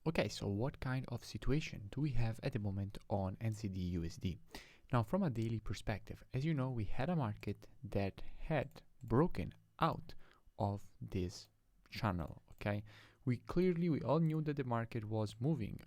Okay, so what kind of situation do we have at the moment on NZD USD? Now, from a daily perspective, as you know, we had a market that had broken out of this channel, okay? We all knew that the market was moving,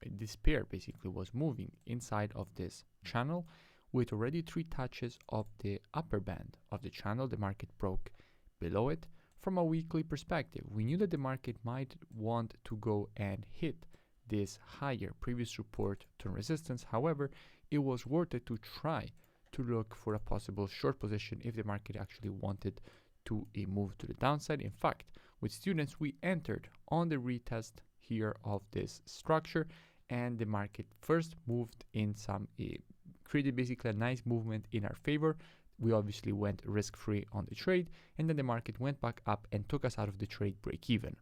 this pair basically was moving inside of this channel with already 3 touches of the upper band of the channel. The market broke below it. From a weekly perspective, we knew that the market might want to go and hit this higher previous support to resistance. However, it was worth it to try to look for a possible short position if the market actually wanted to move to the downside. In fact, with students, we entered on the retest here of this structure, and the market first moved in created basically a nice movement in our favor. We obviously went risk-free on the trade, and then the market went back up and took us out of the trade break-even.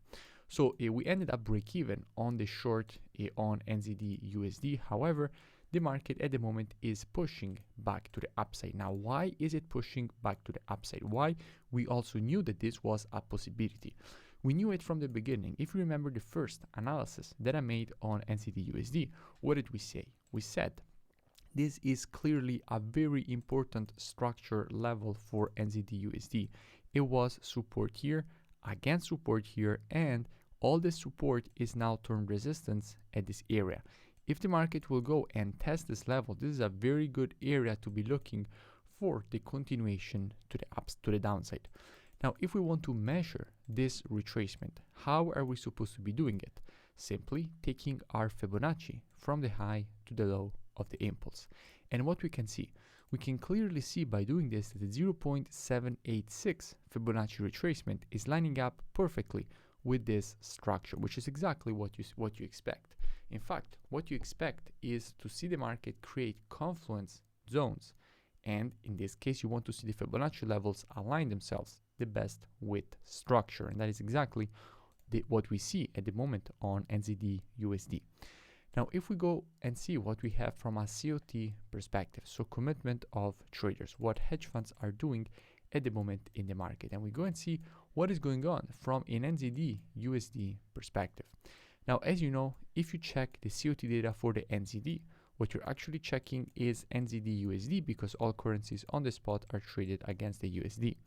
So we ended up break-even on the short on NZD USD. However, the market at the moment is pushing back to the upside. Now, why is it pushing back to the upside? Why? We also knew that this was a possibility. We knew it from the beginning. If you remember the first analysis that I made on NZD USD, what did we say? We said this is clearly a very important structure level for NZD USD. It was support here, against support here, and all the support is now turned resistance at this area. If the market will go and test this level, this is a very good area to be looking for the continuation to the downside. Now, if we want to measure this retracement, how are we supposed to be doing it? Simply taking our Fibonacci from the high to the low of the impulse. And what we can clearly see by doing this that the 0.786 Fibonacci retracement is lining up perfectly with this structure, which is exactly what you expect. In fact, what you expect is to see the market create confluence zones, and in this case you want to see the Fibonacci levels align themselves the best with structure, and that is exactly what we see at the moment on NZD USD. Now, if we go and see what we have from a COT perspective, so commitment of traders, what hedge funds are doing at the moment in the market, and we go and see what is going on from an NZD USD perspective. Now, as you know, if you check the COT data for the NZD, what you're actually checking is NZD USD because all currencies on the spot are traded against the USD.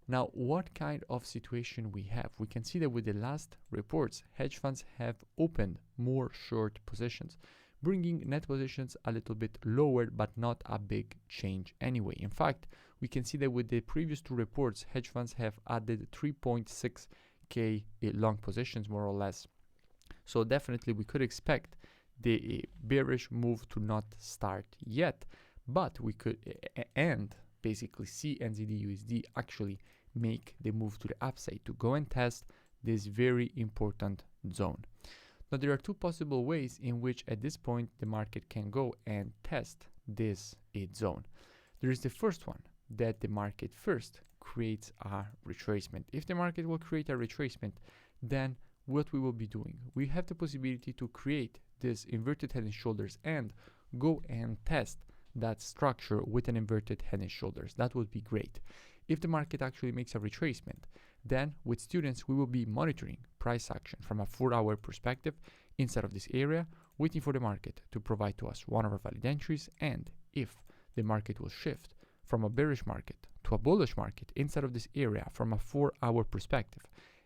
Now, what kind of situation we have? We can see that with the last reports, hedge funds have opened more short positions, bringing net positions a little bit lower, but not a big change anyway. In fact, we can see that with the previous 2 reports, hedge funds have added 3.6k long positions, more or less. So definitely we could expect the bearish move to not start yet, but we could basically see NZD USD actually make the move to the upside to go and test this very important zone. Now, there are 2 possible ways in which at this point the market can go and test this zone. There is the first one, that the market first creates a retracement. If the market will create a retracement, then what we will be doing, we have the possibility to create this inverted head and shoulders and go and test that structure with an inverted head and shoulders. That would be great. If the market actually makes a retracement, then with students we will be monitoring price action from a 4-hour perspective inside of this area, waiting for the market to provide to us one of our valid entries, and if the market will shift from a bearish market to a bullish market inside of this area from a 4-hour perspective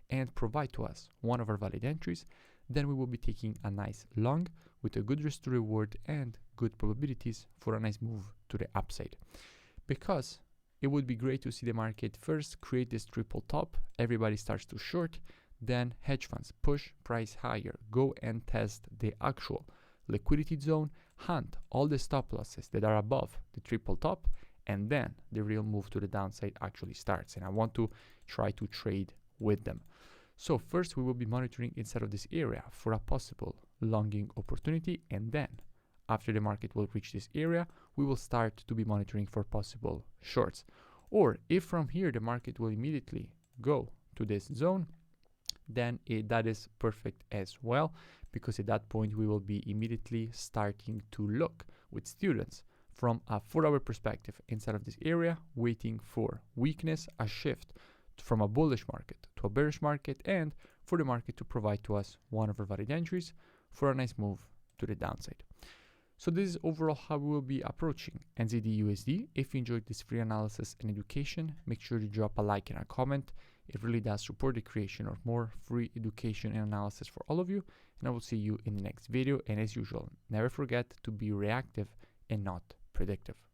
and provide to us one of our valid entries, then we will be taking a nice long with a good risk to reward and good probabilities for a nice move to the upside. Because it would be great to see the market first create this triple top, everybody starts to short, then hedge funds push price higher, go and test the actual liquidity zone, hunt all the stop losses that are above the triple top, and then the real move to the downside actually starts, and I want to try to trade with them. So first we will be monitoring inside of this area for a possible longing opportunity, and then after the market will reach this area, we will start to be monitoring for possible shorts. Or if from here the market will immediately go to this zone, then that is perfect as well, because at that point we will be immediately starting to look with students from a 4-hour perspective inside of this area, waiting for weakness, a shift from a bullish market to a bearish market, and for the market to provide to us one of our valid entries for a nice move to the downside. So this is overall how we will be approaching NZD USD. If you enjoyed this free analysis and education, make sure to drop a like and a comment. It really does support the creation of more free education and analysis for all of you. And I will see you in the next video. And as usual, never forget to be reactive and not predictive.